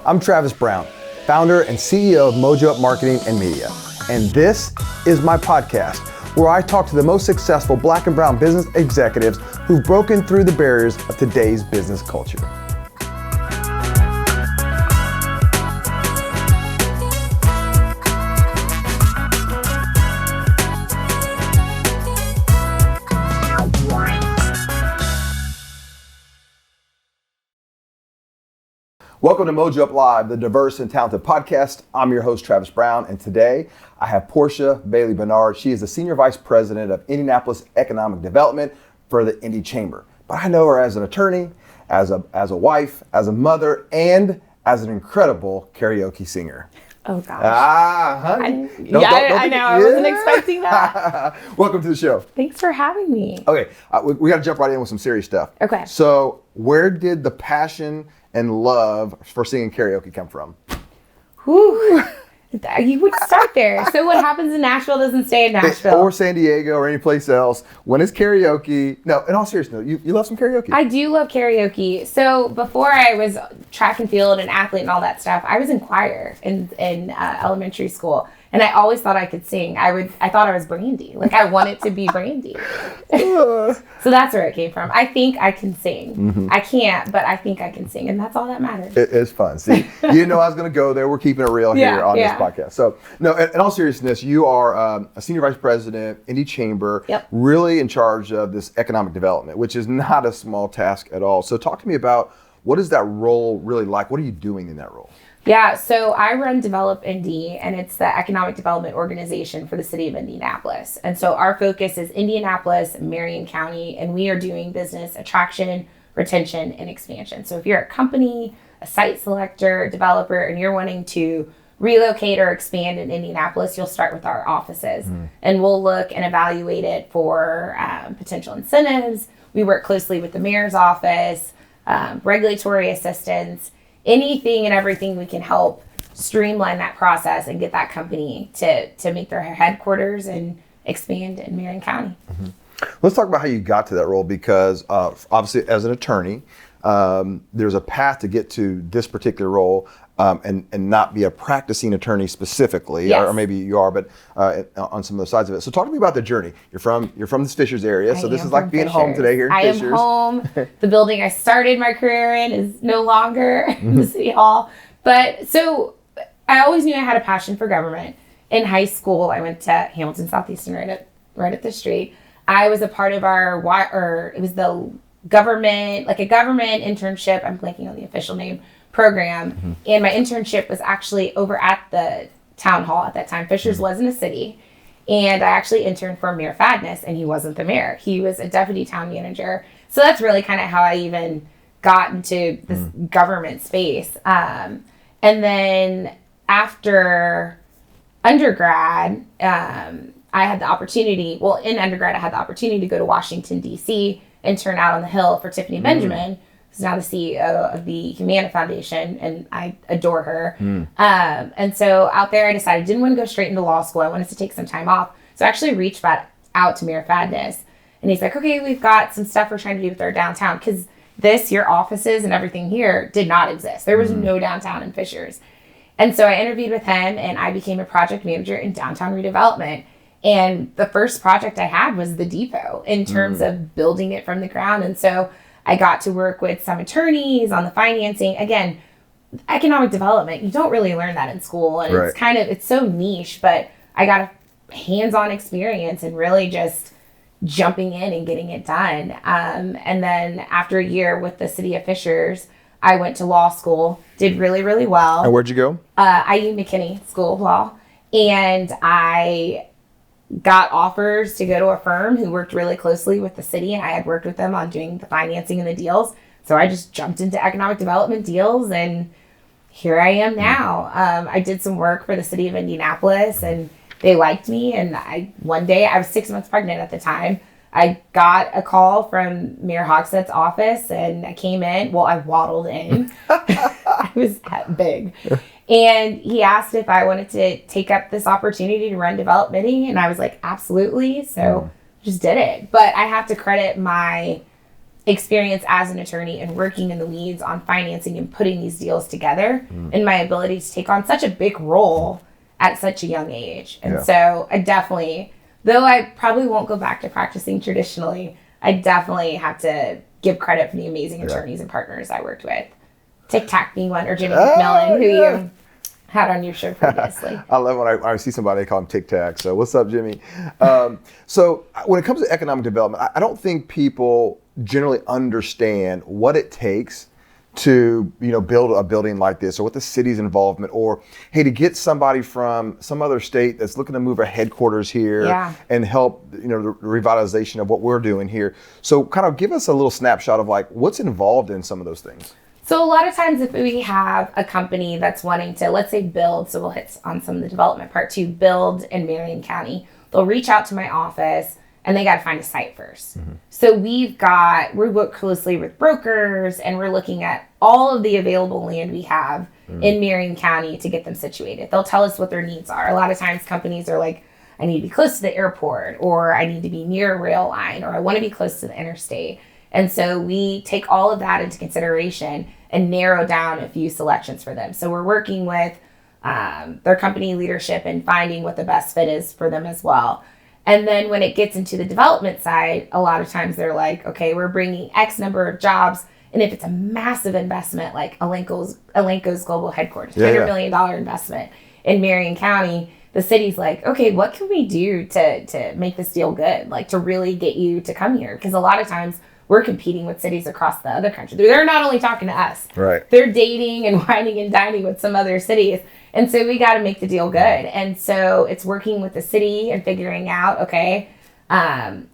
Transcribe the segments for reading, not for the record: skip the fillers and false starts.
I'm Travis Brown, founder and CEO of Mojo Up Marketing and Media. And this is my podcast, where I talk to the most successful Black and brown business executives who've broken through the barriers of today's business culture. Welcome to Mojo Up Live, the diverse and talented podcast. I'm your host, Travis Brown, and today I have Portia Bailey-Bernard. She is the Senior Vice President of Indianapolis Economic Development for the Indy Chamber. But I know her as an attorney, as a wife, as a mother, and as an incredible karaoke singer. Oh gosh. Honey. I know. I wasn't expecting that. Welcome to the show. Thanks for having me. Okay, we got to jump right in with some serious stuff. Okay. So, where did the passion and love for singing karaoke come from? Whew. You would start there. So what happens in Nashville doesn't stay in Nashville. Or San Diego or any place else. When is karaoke? No, in all seriousness, you love some karaoke. I do love karaoke. So before I was track and field and athlete and all that stuff, I was in choir in elementary school. And I always thought I could sing. I thought I was Brandy. Like I wanted to be Brandy. So that's where it came from. I think I can sing. Mm-hmm. I can't, but I think I can sing. And that's all that matters. It's fun. See, you didn't know I was going to go there. We're keeping it real here on this podcast. So no, in all seriousness, you are a Senior Vice President, Indy Chamber, really in charge of this economic development, which is not a small task at all. So talk to me about what is that role really like? What are you doing in that role? Yeah, so I run Develop Indy, and it's the economic development organization for the city of Indianapolis. And so our focus is Indianapolis, Marion County, and we are doing business attraction, retention, and expansion. So if you're a company, a site selector, developer, and you're wanting to relocate or expand in Indianapolis, you'll start with our offices. And we'll look and evaluate it for potential incentives. We work closely with the mayor's office, regulatory assistance, anything and everything we can help streamline that process and get that company to make their headquarters and expand in Marion County. Mm-hmm. Let's talk about how you got to that role, because obviously as an attorney, there's a path to get to this particular role and not be a practicing attorney specifically, or maybe you are, but on some of the sides of it. So talk to me about the journey. You're from the Fishers area, so this is like being home today here in Fishers. I am home. The building I started my career in is no longer the City Hall. But so I always knew I had a passion for government. In high school, I went to Hamilton Southeastern right at the street. I was a part of it was the government, like a government internship. I'm blanking on the official name. Program. And my internship was actually over at the town hall at that time. Fishers wasn't a city. And I actually interned for Mayor Fadness, and he wasn't the mayor. He was a deputy town manager. So that's really kind of how I even got into this government space. And then after undergrad, in undergrad, I had the opportunity to go to Washington, D.C. and turn out on the Hill for Tiffany Benjamin, who's now the CEO of the Humana Foundation, and I adore her. And so out there, I decided I didn't want to go straight into law school. I wanted to take some time off. So I actually reached out to Mayor Fadness, and he's like, okay, we've got some stuff we're trying to do with our downtown, because your offices and everything here did not exist. There was no downtown in Fishers. And so I interviewed with him, and I became a project manager in downtown redevelopment. And the first project I had was the depot in terms of building it from the ground. And so I got to work with some attorneys on the financing. Again, economic development, you don't really learn that in school. And it's so niche, but I got a hands-on experience and really just jumping in and getting it done. And then after a year with the city of Fishers, I went to law school, did really, really well. And where'd you go? IU McKinney School of Law. And I got offers to go to a firm who worked really closely with the city, and I had worked with them on doing the financing and the deals. So I just jumped into economic development deals, and here I am now. I did some work for the city of Indianapolis, and they liked me. And one day, I was 6 months pregnant at the time. I got a call from Mayor Hogshead's office, and I came in. Well, I waddled in. I was that big. And he asked if I wanted to take up this opportunity to run development, and I was like, absolutely. So just did it. But I have to credit my experience as an attorney and working in the weeds on financing and putting these deals together, and my ability to take on such a big role at such a young age. And so I definitely, though I probably won't go back to practicing traditionally, I definitely have to give credit for the amazing attorneys and partners I worked with. Tic Tac being one, or Jimmy McMillan, who you had on your show previously. I love when I see somebody, they call him Tic Tac. So what's up, Jimmy? So when it comes to economic development, I don't think people generally understand what it takes to build a building like this, or what the city's involvement, or hey, to get somebody from some other state that's looking to move a headquarters here and help the revitalization of what we're doing here. So kind of give us a little snapshot of like what's involved in some of those things. So a lot of times if we have a company that's wanting to, let's say, build, so we'll hit on some of the development part to build in Marion County, they'll reach out to my office and they got to find a site first. So we work closely with brokers, and we're looking at all of the available land we have in Marion County to get them situated. They'll tell us what their needs are. A lot of times companies are like, I need to be close to the airport, or I need to be near a rail line, or I want to be close to the interstate. And so we take all of that into consideration and narrow down a few selections for them. So we're working with their company leadership and finding what the best fit is for them as well. And then when it gets into the development side, a lot of times they're like, okay, we're bringing X number of jobs. And if it's a massive investment, like Elanco's global headquarters, $200 million investment in Marion County, the city's like, okay, what can we do to make this deal good? Like to really get you to come here? Because a lot of times we're competing with cities across the other country. They're not only talking to us. Right. They're dating and whining and dining with some other cities. And so we got to make the deal good. And so it's working with the city and figuring out, okay,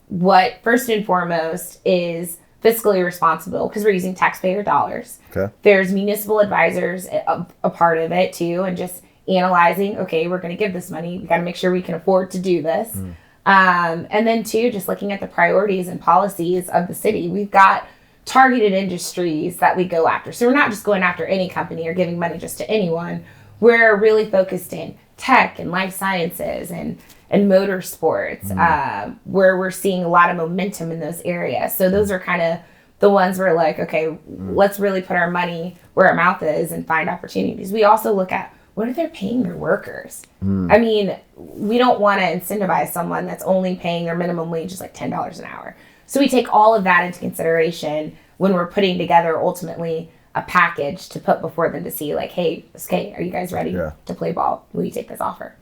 what first and foremost is fiscally responsible, because we're using taxpayer dollars. Okay. There's municipal advisors, a part of it too, and just analyzing, okay, we're going to give this money. We got to make sure we can afford to do this. And then two, just looking at the priorities and policies of the city. We've got targeted industries that we go after. So we're not just going after any company or giving money just to anyone. We're really focused in tech and life sciences and motorsports, where we're seeing a lot of momentum in those areas. So those are kind of the ones where like, okay, let's really put our money where our mouth is and find opportunities. We also look at what are they paying their workers? I mean, we don't want to incentivize someone that's only paying their minimum wage is like $10 an hour. So we take all of that into consideration when we're putting together ultimately a package to put before them to see like, hey, okay, are you guys ready to play ball? Will you take this offer?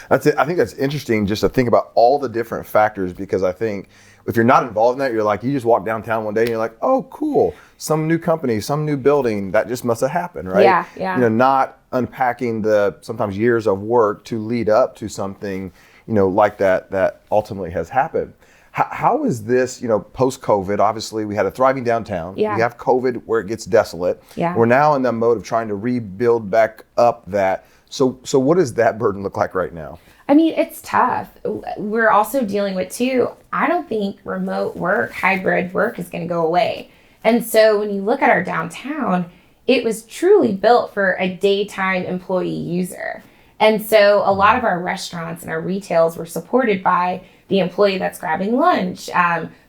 That's it. I think that's interesting just to think about all the different factors, because I think if you're not involved in that, you're like, you just walk downtown one day and you're like, oh, cool. Some new company, some new building, that just must have happened, right? Yeah. Not unpacking the sometimes years of work to lead up to something, like that ultimately has happened. How is this, post-COVID? Obviously, we had a thriving downtown. Yeah. We have COVID where it gets desolate. Yeah. We're now in the mode of trying to rebuild back up that. So what does that burden look like right now? I mean, it's tough. We're also dealing with, too, I don't think remote work, hybrid work is going to go away. And so when you look at our downtown, it was truly built for a daytime employee user. And so a lot of our restaurants and our retails were supported by the employee that's grabbing lunch.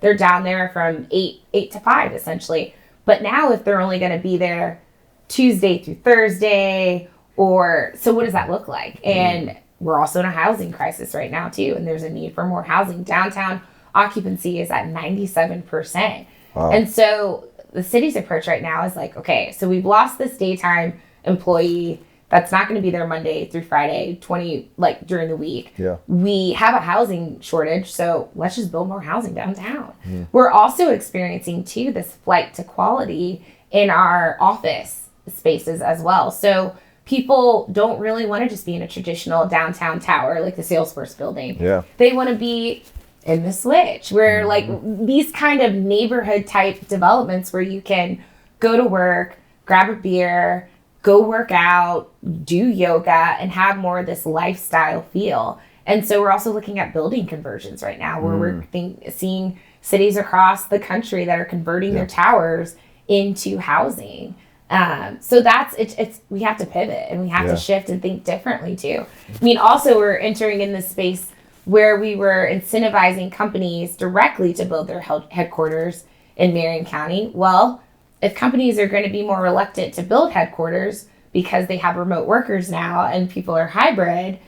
They're down there from 8 to 5, essentially. But now if they're only going to be there Tuesday through Thursday, so what does that look like? And we're also in a housing crisis right now, too. And there's a need for more housing. Downtown occupancy is at 97%. Wow. And so the city's approach right now is like, okay, so we've lost this daytime employee that's not going to be there Monday through Friday, during the week. Yeah. We have a housing shortage, so let's just build more housing downtown. We're also experiencing, too, this flight to quality in our office spaces as well. So people don't really want to just be in a traditional downtown tower like the Salesforce building. Yeah. They want to be in the Switch, where like these kind of neighborhood type developments where you can go to work, grab a beer, go work out, do yoga, and have more of this lifestyle feel. And so we're also looking at building conversions right now, where we're seeing cities across the country that are converting their towers into housing. So it's we have to pivot and we have to shift and think differently too. I mean, also we're entering in this space where we were incentivizing companies directly to build their headquarters in Marion County. Well, if companies are going to be more reluctant to build headquarters because they have remote workers now and people are hybrid,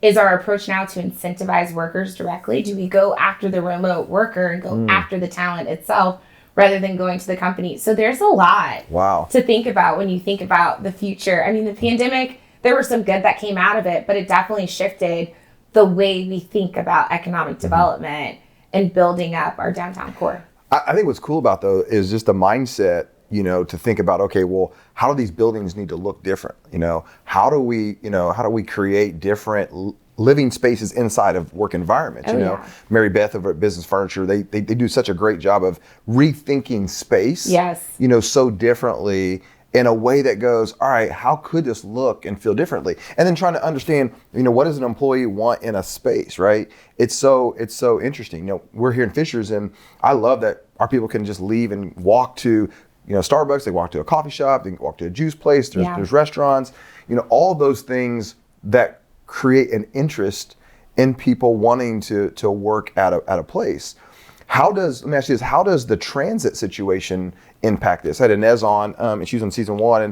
is our approach now to incentivize workers directly? Do we go after the remote worker and go after the talent itself rather than going to the company? So there's a lot to think about when you think about the future. I mean, the pandemic, there was some good that came out of it, but it definitely shifted the way we think about economic development and building up our downtown core. I think what's cool about though is just the mindset, to think about, okay, well, how do these buildings need to look different? How do we create different living spaces inside of work environments? Mary Beth over at Business Furniture, they do such a great job of rethinking space, so differently in a way that goes, all right, how could this look and feel differently? And then trying to understand, what does an employee want in a space, right? It's so interesting. We're here in Fishers, and I love that our people can just leave and walk to, Starbucks, they walk to a coffee shop, they can walk to a juice place, there's restaurants, all those things that create an interest in people wanting to work at a place. Let me ask you this, how does the transit situation impact this? I had Inez on, and she was on season 1,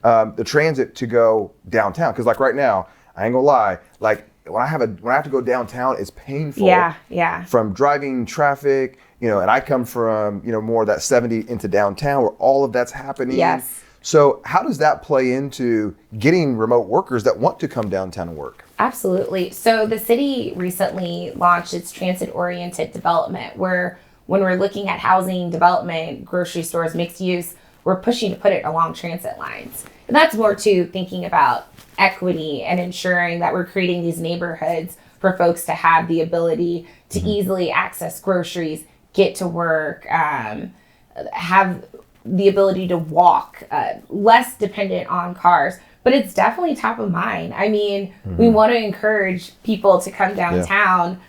and the transit to go downtown, because like right now, I ain't gonna lie, like when I have to go downtown, it's painful. Yeah. From driving traffic, and I come from, more of that 70 into downtown where all of that's happening. Yes. So how does that play into getting remote workers that want to come downtown and work? Absolutely. So the city recently launched its transit-oriented development, where when we're looking at housing development, grocery stores, mixed use, we're pushing to put it along transit lines. And that's more to thinking about equity and ensuring that we're creating these neighborhoods for folks to have the ability to easily access groceries, get to work, have the ability to walk, less dependent on cars. But it's definitely top of mind. I mean, we want to encourage people to come downtown.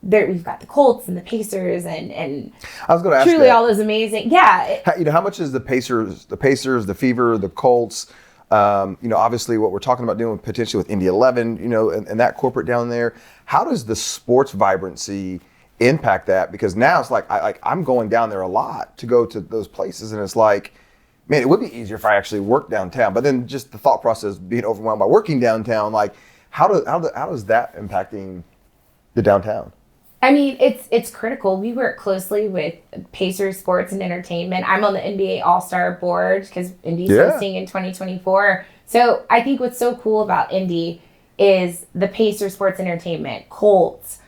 We've got the Colts and the Pacers and I was going to ask truly that. all those amazing. Yeah. How much is the Pacers, the Fever, the Colts, obviously what we're talking about doing potentially with Indy 11, and that corporate down there. How does the sports vibrancy impact that? Because now it's like I'm going down there a lot to go to those places, and it's like, man, it would be easier if I actually worked downtown. But then just the thought process being overwhelmed by working downtown, like how does that impacting the downtown? I mean, it's critical. We work closely with Pacers Sports and Entertainment. I'm on the NBA All-Star board because Indy's hosting in 2024. So I think what's so cool about Indy is the Pacers Sports Entertainment, Colts,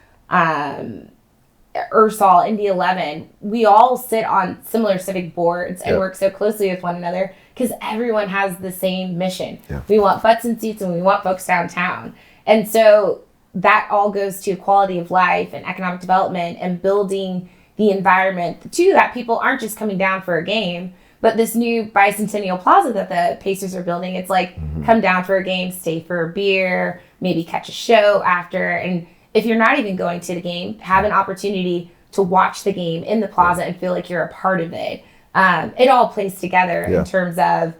Ursal, Indy 11. We all sit on similar civic boards and work so closely with one another because everyone has the same mission. We want butts and seats and we want folks downtown. And so that all goes to quality of life and economic development and building the environment too, that people aren't just coming down for a game, but this new Bicentennial Plaza that the Pacers are building, it's like come down for a game, stay for a beer, maybe catch a show after. And if you're not even going to the game, have an opportunity to watch the game in the plaza and feel like you're a part of it. It all plays together in terms of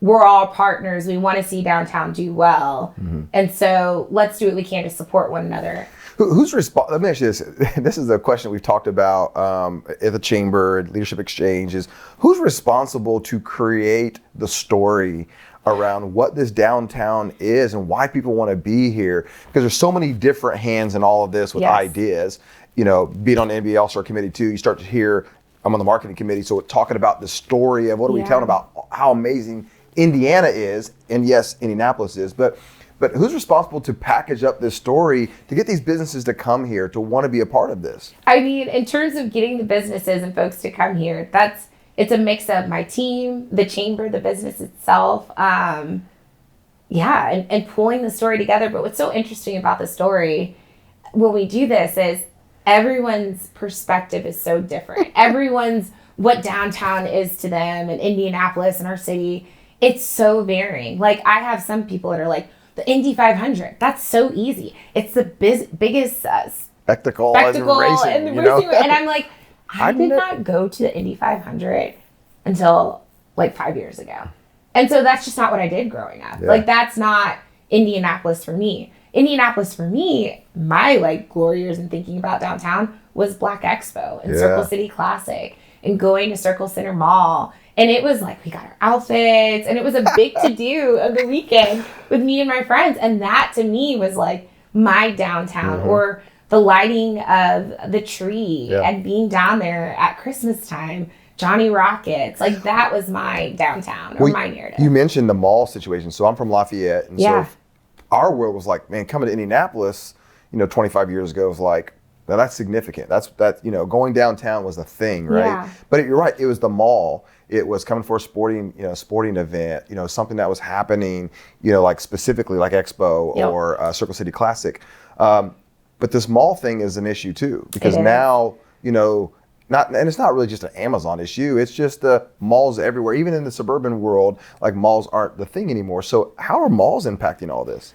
we're all partners. We want to see downtown do well. And so let's do what we can to support one another. Who's responsible? Let me ask you this. This is a question we've talked about at the Chamber, Leadership Exchange, is who's responsible to create the story around what this downtown is and why people want to be here? Because there's so many different hands in all of this with ideas. Being on the NBA All-Star Committee too, you start to hear, I'm on the marketing committee, so we're talking about the story of what are we telling about how amazing Indiana is, and yes, Indianapolis is, but who's responsible to package up this story to get these businesses to come here to want to be a part of this? I mean, in terms of getting the businesses and folks to come here, it's a mix of my team, the chamber, the business itself, and pulling the story together. But what's so interesting about the story when we do this is everyone's perspective is so different. Everyone's what downtown is to them and Indianapolis and our city. It's so varying. Like I have some people that are like, the Indy 500, that's so easy. It's the biggest spectacle in racing. And I'm like, I did not go to the Indy 500 until like 5 years ago. And so that's just not what I did growing up. Like that's not Indianapolis for me. Indianapolis for me, my like glory years in thinking about downtown was Black Expo and Yeah. Circle City Classic and going to Circle Center Mall. And it was like, we got our outfits, and it was a big to-do of the weekend with me and my friends. And that to me was like my downtown, or the lighting of the tree and being down there at Christmas time, Johnny Rockets. Like that was my downtown, or my narrative. You mentioned the mall situation. So I'm from Lafayette. And Yeah. so our world was like, man, coming to Indianapolis, 25 years ago was like, now that's significant. That going downtown was a thing, right? Yeah. But you're right. It was the mall. It was coming for a sporting event, something that was happening, like specifically like Expo or Circle City Classic. But this mall thing is an issue too, because now, and it's not really just an Amazon issue. It's just the malls everywhere, even in the suburban world, like malls aren't the thing anymore. So how are malls impacting all this?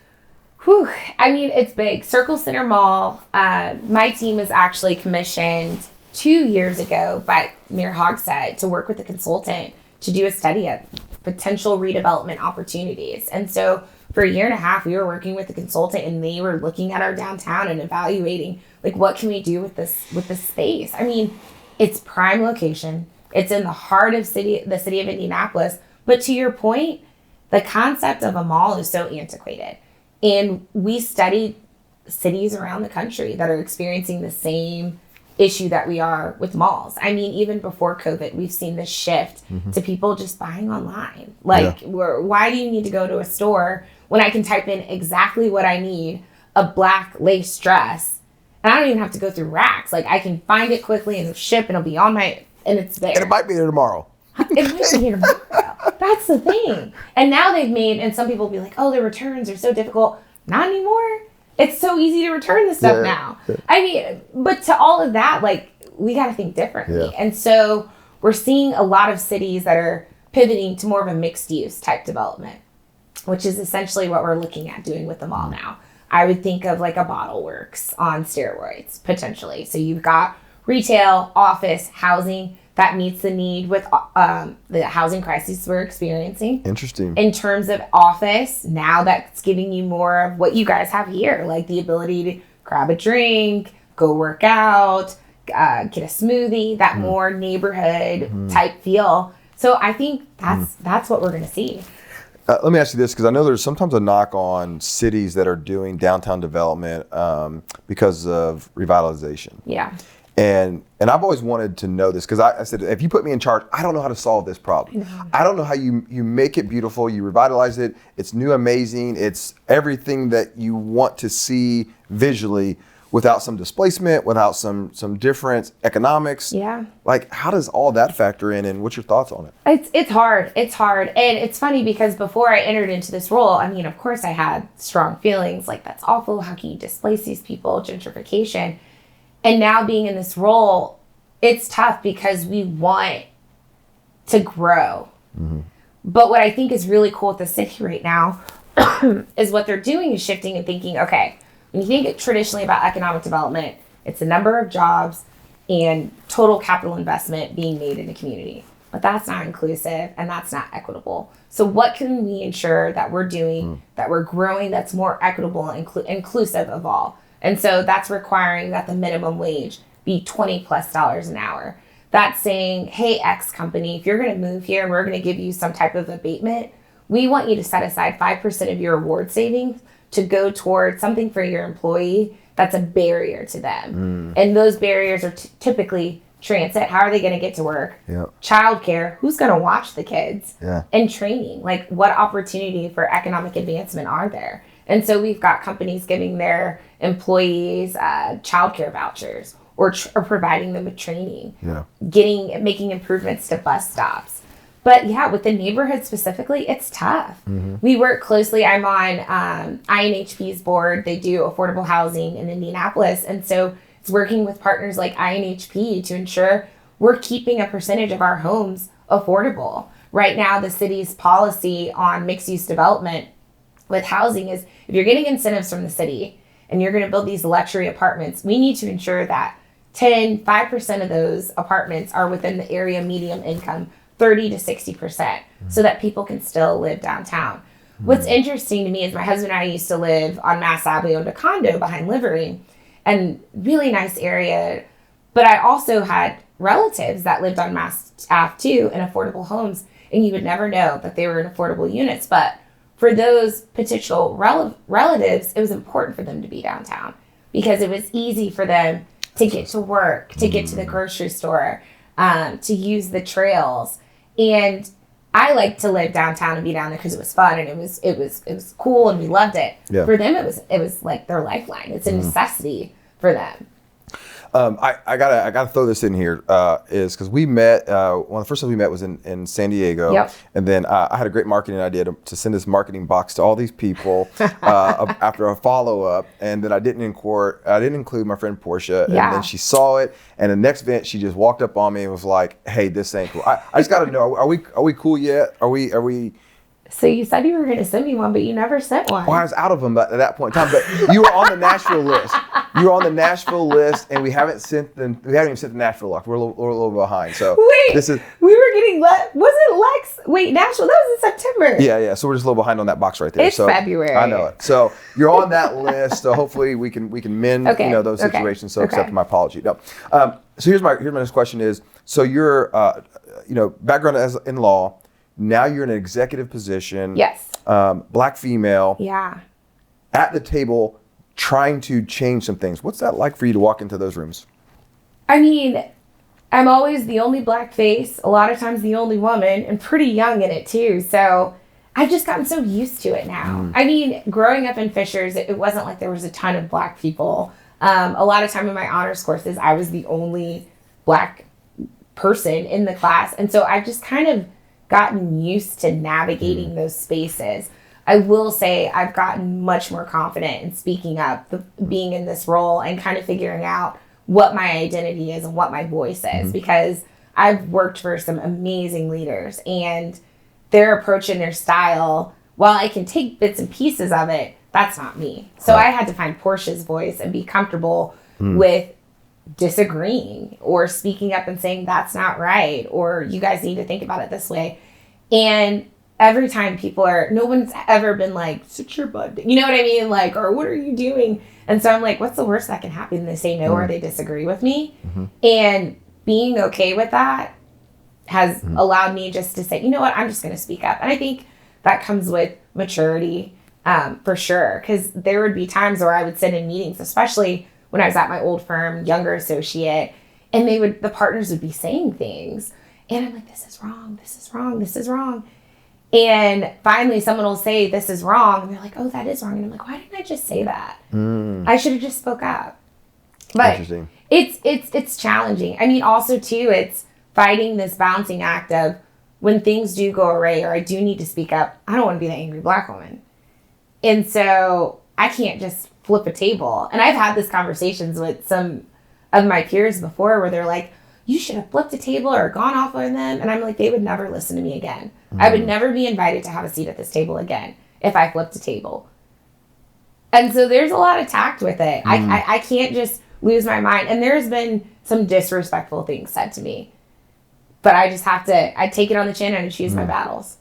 Whew. I mean, it's big. Circle Center Mall, my team was actually commissioned 2 years ago by Mayor Hogsett to work with a consultant to do a study of potential redevelopment opportunities. And so for a year and a half, we were working with the consultant, and they were looking at our downtown and evaluating, like, what can we do with this space? I mean, it's prime location. It's in the heart of the city of Indianapolis. But to your point, the concept of a mall is so antiquated. And we studied cities around the country that are experiencing the same issue that we are with malls. I mean, even before COVID, we've seen this shift to people just buying online. Like, why do you need to go to a store when I can type in exactly what I need, a black lace dress, and I don't even have to go through racks. Like, I can find it quickly and ship, and it'll be on and it's there. And it might be there tomorrow. It might be here tomorrow. That's the thing. And now they've made, and some people will be like, oh, the returns are so difficult. Not anymore. It's so easy to return the stuff now. Yeah. I mean, but to all of that, like, we got to think differently. Yeah. And so we're seeing a lot of cities that are pivoting to more of a mixed use type development, which is essentially what we're looking at doing with the mall now. I would think of like a Bottle Works on steroids, potentially. So you've got retail, office, housing that meets the need with the housing crisis we're experiencing. Interesting. In terms of office, now that's giving you more of what you guys have here, like the ability to grab a drink, go work out, get a smoothie, that more neighborhood type feel. So I think that's what we're going to see. Let me ask you this, because I know there's sometimes a knock on cities that are doing downtown development because of revitalization. Yeah. And I've always wanted to know this, because I said, if you put me in charge, I don't know how to solve this problem. I don't know how you make it beautiful, you revitalize it, it's new, amazing, it's everything that you want to see visually without some displacement, without some different economics. Yeah. Like, how does all that factor in, and what's your thoughts on it? It's hard. It's hard. And it's funny because before I entered into this role, I mean, of course I had strong feelings like, that's awful. How can you displace these people? Gentrification. And now being in this role, it's tough because we want to grow. But what I think is really cool with the city right now is what they're doing is shifting and thinking, okay, when you think traditionally about economic development, it's the number of jobs and total capital investment being made in a community. But that's not inclusive and that's not equitable. So what can we ensure that we're doing, that we're growing, that's more equitable and inclusive of all? And so that's requiring that the minimum wage be $20+ an hour. That's saying, hey, X company, if you're going to move here and we're going to give you some type of abatement, we want you to set aside 5% of your award savings to go toward something for your employee that's a barrier to them. And those barriers are typically transit. How are they going to get to work? Childcare. Who's going to watch the kids? And training. Like, what opportunity for economic advancement are there? And so we've got companies giving their employees childcare vouchers or providing them with training, making improvements to bus stops. But yeah, with the neighborhood specifically, it's tough. We work closely. I'm on INHP's board. They do affordable housing in Indianapolis. And so it's working with partners like INHP to ensure we're keeping a percentage of our homes affordable. Right now, the city's policy on mixed use development with housing is, if you're getting incentives from the city and you're going to build these luxury apartments, we need to ensure that 5% of those apartments are within the area medium income, 30 to 60%, so that people can still live downtown. What's interesting to me is my husband and I used to live on Mass Ave, owned a condo behind Livery, and really nice area, But I also had relatives that lived on Mass Ave too in affordable homes, and you would never know that they were in affordable units. But for those potential relatives, it was important for them to be downtown because it was easy for them to get to work, to get to the grocery store, to use the trails. And I like to live downtown and be down there because it was fun and it was cool and we loved it. Yeah. For them, it was like their lifeline. It's a necessity for them. I gotta throw this in here is because we met. One of the first times we met was in San Diego. Yep. And then I had a great marketing idea to send this marketing box to all these people after a follow up, and then I didn't include my friend Portia, and then she saw it, and the next event she just walked up on me and was like, "Hey, this ain't cool." I just gotta know, are we cool yet? Are we? So you said you were going to send me one, but you never sent one. Well, I was out of them at that point in time. But you were on the Nashville list. You were on the Nashville list, and we haven't even sent the Nashville lock. We're a little behind. So we were getting wasn't Lex? Wait, Nashville. That was in September. Yeah. So we're just a little behind on that box right there. It's February. I know it. So you're on that list. So hopefully we can mend those situations. So accept my apology. No. So here's my next question is. So you're background as in law. Now you're in an executive position. Yes. Black female. Yeah. At the table, trying to change some things. What's that like for you to walk into those rooms? I mean, I'm always the only black face, a lot of times the only woman, and pretty young in it too. So I've just gotten so used to it now. I mean, growing up in Fishers, it wasn't like there was a ton of black people. A lot of time in my honors courses, I was the only black person in the class. And so I've just kind of gotten used to navigating those spaces. I will say I've gotten much more confident in speaking up, being in this role and kind of figuring out what my identity is and what my voice is, because I've worked for some amazing leaders and their approach and their style, while I can take bits and pieces of it, that's not me. So I had to find Portia's voice and be comfortable with disagreeing or speaking up and saying that's not right, or you guys need to think about it this way. And every time no one's ever been like, sit your butt, you know what I mean? Like, or what are you doing? And so I'm like, what's the worst that can happen? They say no or they disagree with me. And being okay with that has allowed me just to say, you know what, I'm just going to speak up. And I think that comes with maturity for sure. Because there would be times where I would sit in meetings, especially when I was at my old firm, younger associate, and the partners would be saying things. And I'm like, this is wrong, this is wrong, this is wrong. And finally someone will say, this is wrong. And they're like, oh, that is wrong. And I'm like, why didn't I just say that? I should have just spoke up. But it's challenging. I mean, also too, it's fighting this balancing act of when things do go awry or I do need to speak up, I don't want to be the angry black woman. And so I can't just flip a table. And I've had these conversations with some of my peers before where they're like, you should have flipped a table or gone off on them. And I'm like, they would never listen to me again. I would never be invited to have a seat at this table again if I flipped a table. And so there's a lot of tact with it. I can't just lose my mind. And there's been some disrespectful things said to me. But I just have to, I take it on the chin and choose my battles.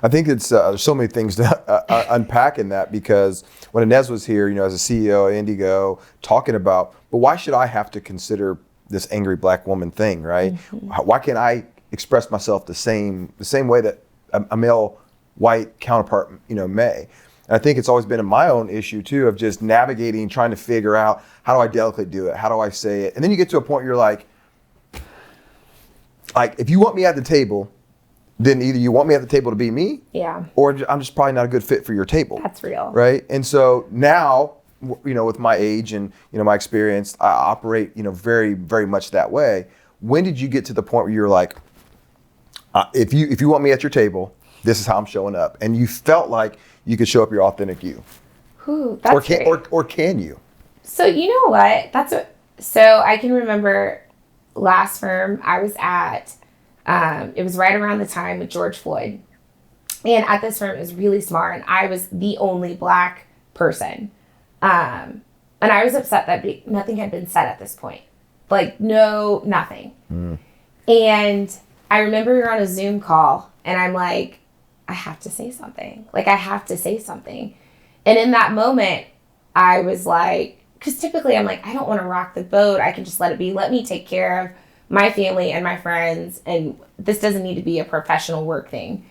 I think it's there's so many things to unpack in that, because when Inez was here, as a CEO of Indigo, talking about, but why should I have to consider this angry black woman thing, right? Why can't I express myself the same way that a male white counterpart, may? And I think it's always been my own issue too, of just navigating, trying to figure out, how do I delicately do it? How do I say it? And then you get to a point where you're like, if you want me at the table, then either you want me at the table to be me, or I'm just probably not a good fit for your table. That's real. Right? And so now, with my age and, my experience, I operate, very, very much that way. When did you get to the point where you're like, if you want me at your table, this is how I'm showing up, and you felt like you could show up your authentic you? Ooh, that's great. Or can you? So you know what? So I can remember last firm I was at, it was right around the time with George Floyd. And at this firm, it was really smart, and I was the only black person. And I was upset that nothing had been said at this point. Nothing. And I remember we were on a Zoom call, and I'm like, I have to say something. I have to say something. And in that moment, I was like, because typically I'm like, I don't want to rock the boat. I can just let it be. Let me take care of my family and my friends. And this doesn't need to be a professional work thing.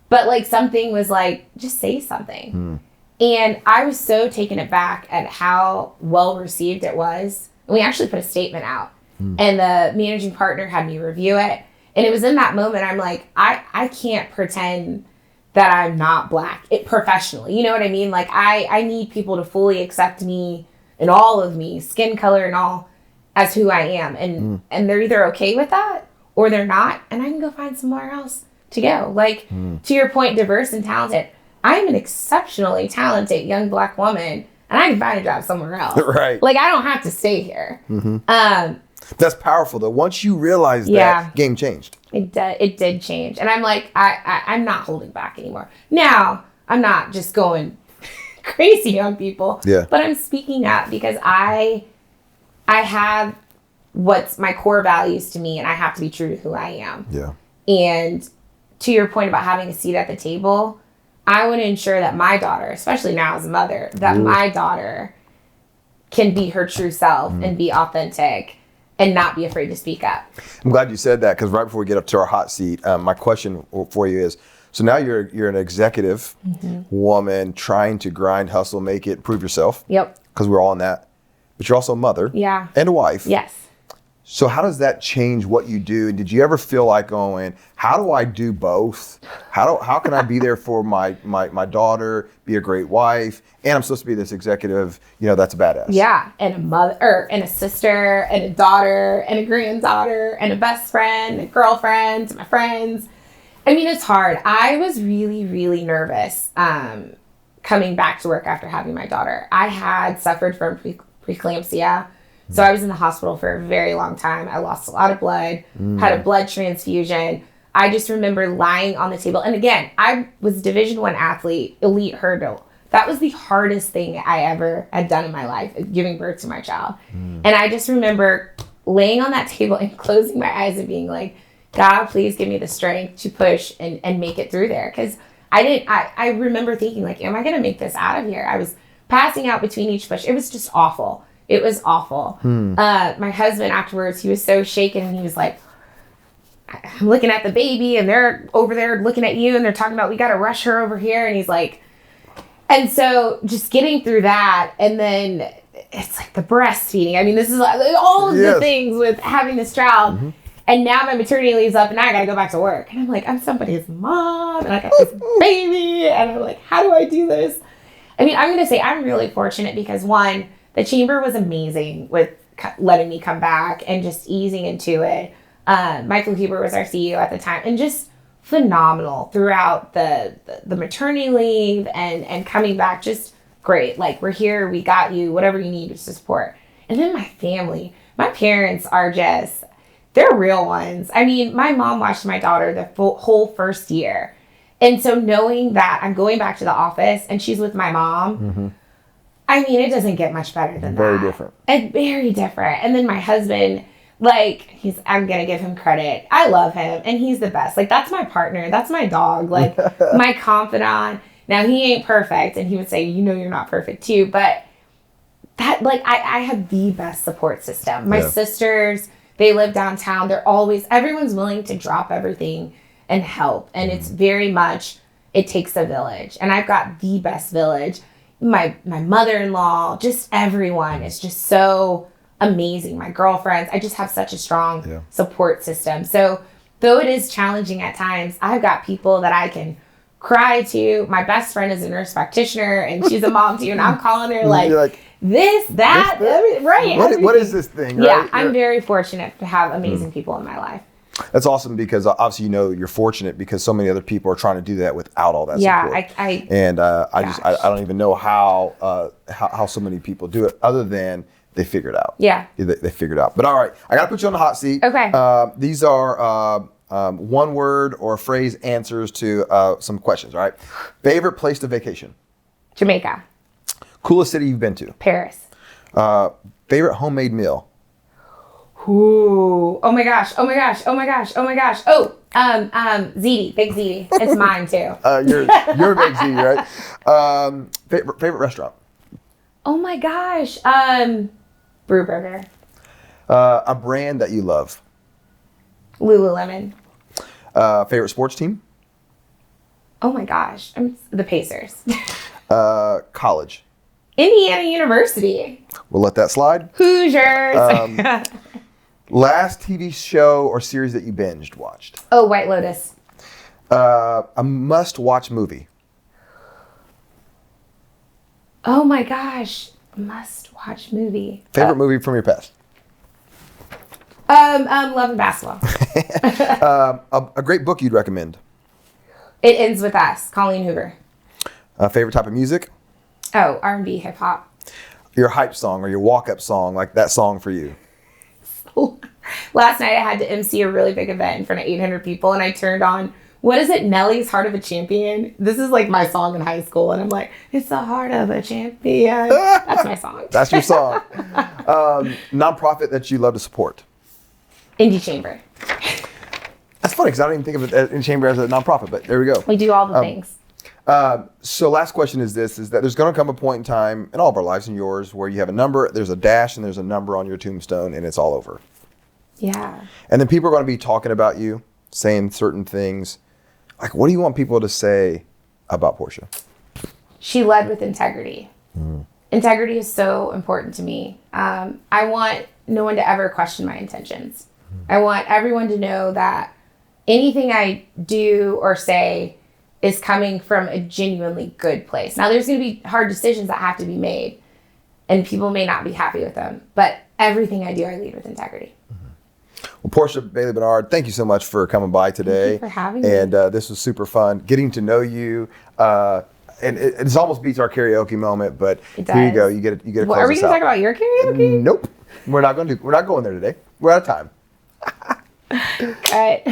But like something was like, just say something. And I was so taken aback at how well received it was. And we actually put a statement out. And the managing partner had me review it. And it was in that moment, I'm like, I can't pretend that I'm not Black professionally. You know what I mean? Like, I need people to fully accept me and all of me, skin color and all, as who I am. And they're either okay with that or they're not. And I can go find somewhere else to go. Like, to your point, diverse and talented. I'm an exceptionally talented young Black woman, and I can find a job somewhere else. Right. Like, I don't have to stay here. That's powerful, though. Once you realize that, game changed. It did change. And I'm like, I'm not holding back anymore. Now, I'm not just going crazy on people. Yeah. But I'm speaking up because I have what's my core values to me, and I have to be true to who I am. Yeah. And to your point about having a seat at the table, I want to ensure that my daughter, especially now as a mother, that my daughter can be her true self and be authentic and not be afraid to speak up. I'm glad you said that, because right before we get up to our hot seat, my question for you is, so now you're an executive woman trying to grind, hustle, make it, prove yourself. Yep. Because we're all in that. But you're also a mother. Yeah. And a wife. Yes. So how does that change what you do? And did you ever feel like going, how do I do both? How can I be there for my daughter, be a great wife, and I'm supposed to be this executive, that's a badass. Yeah, and a mother, and a sister, and a daughter, and a granddaughter, and a best friend, and a girlfriend, my friends. I mean, it's hard. I was really, really nervous coming back to work after having my daughter. I had suffered from preeclampsia. So I was in the hospital for a very long time. I lost a lot of blood, had a blood transfusion. I just remember lying on the table. And again, I was a Division I athlete, elite hurdle. That was the hardest thing I ever had done in my life, giving birth to my child. And I just remember laying on that table and closing my eyes and being like, God, please give me the strength to push and make it through there. Because I remember thinking like, am I going to make this out of here? I was passing out between each push. It was just awful. It was awful. My husband afterwards, he was so shaken, and he was like, I'm looking at the baby, and they're over there looking at you, and they're talking about, we got to rush her over here. And he's like, and so just getting through that, and then it's like the breastfeeding. I mean, this is like all of the things with having this child. And now my maternity leave's up, and now I got to go back to work. And I'm like, I'm somebody's mom, and I got this baby, and I'm like, how do I do this? I mean, I'm going to say I'm really fortunate because, one, the chamber was amazing with letting me come back and just easing into it. Michael Huber was our CEO at the time, and just phenomenal throughout the maternity leave and coming back. Just great. Like, we're here. We got you. Whatever you need to support. And then my family. My parents are just, they're real ones. I mean, my mom watched my daughter the whole first year. And so knowing that I'm going back to the office and she's with my mom, I mean, it doesn't get much better than that. Very different. And very different. And then my husband, like, I'm going to give him credit. I love him, and he's the best. Like, that's my partner. That's my dog. Like, my confidant. Now, he ain't perfect, and he would say, you're not perfect too. But that, like, I have the best support system. My sisters, they live downtown. Everyone's willing to drop everything and help. And it's very much, it takes a village. And I've got the best village. My mother-in-law, just everyone is just so amazing. My girlfriends, I just have such a strong support system. So though it is challenging at times, I've got people that I can cry to. My best friend is a nurse practitioner, and she's a mom too, and I'm calling her like this, that, right. What is this thing? Right? Yeah, I'm very fortunate to have amazing people in my life. That's awesome, because obviously you're fortunate because so many other people are trying to do that without all that support. I don't even know how so many people do it other than they figure it out. Yeah, they figured it out. But all right, I got to put you on the hot seat. Okay. These are one word or phrase answers to some questions. All right. Favorite place to vacation? Jamaica. Coolest city you've been to? Paris. Favorite homemade meal? Ooh. Oh my gosh. Oh, ziti. Big ziti. It's mine too. You're a big ziti, right? Favorite restaurant? Oh my gosh. Brew Burger. A brand that you love. Lululemon. Favorite sports team? Oh my gosh. The Pacers. College. Indiana University. We'll let that slide. Hoosiers. Last TV show or series that you binged watched? Oh, White Lotus. A must-watch movie. Oh my gosh. Must-watch movie. Favorite movie from your past? Love and Basketball. A great book you'd recommend? It Ends With Us. Colleen Hoover. Favorite type of music? Oh, R&B, hip hop. Your hype song or your walk-up song, like that song for you? Last night I had to MC a really big event in front of 800 people, and I turned on, what is it, Nelly's Heart of a Champion? This is like my song in high school, and I'm like, it's the heart of a champion. That's my song. That's your song. Nonprofit that you love to support? Indy Chamber. That's funny because I don't even think of it in Chamber as a nonprofit, but there we go. We do all the things. So last question is this, is that there's going to come a point in time in all of our lives and yours where you have a number, there's a dash, and there's a number on your tombstone, and it's all over. Yeah. And then people are going to be talking about you, saying certain things. Like, what do you want people to say about Portia? She led with integrity. Integrity is so important to me. I want no one to ever question my intentions. I want everyone to know that anything I do or say is coming from a genuinely good place. Now, there's going to be hard decisions that have to be made, and people may not be happy with them, but everything I do, I lead with integrity. Well, Portia Bailey-Bernard, thank you so much for coming by today. Thank you for having me. And this was super fun, getting to know you. And it almost beats our karaoke moment, but here you go. You get to Well, close are we us going to out. talk about your karaoke? Nope. We're not going there today. We're out of time. Cut.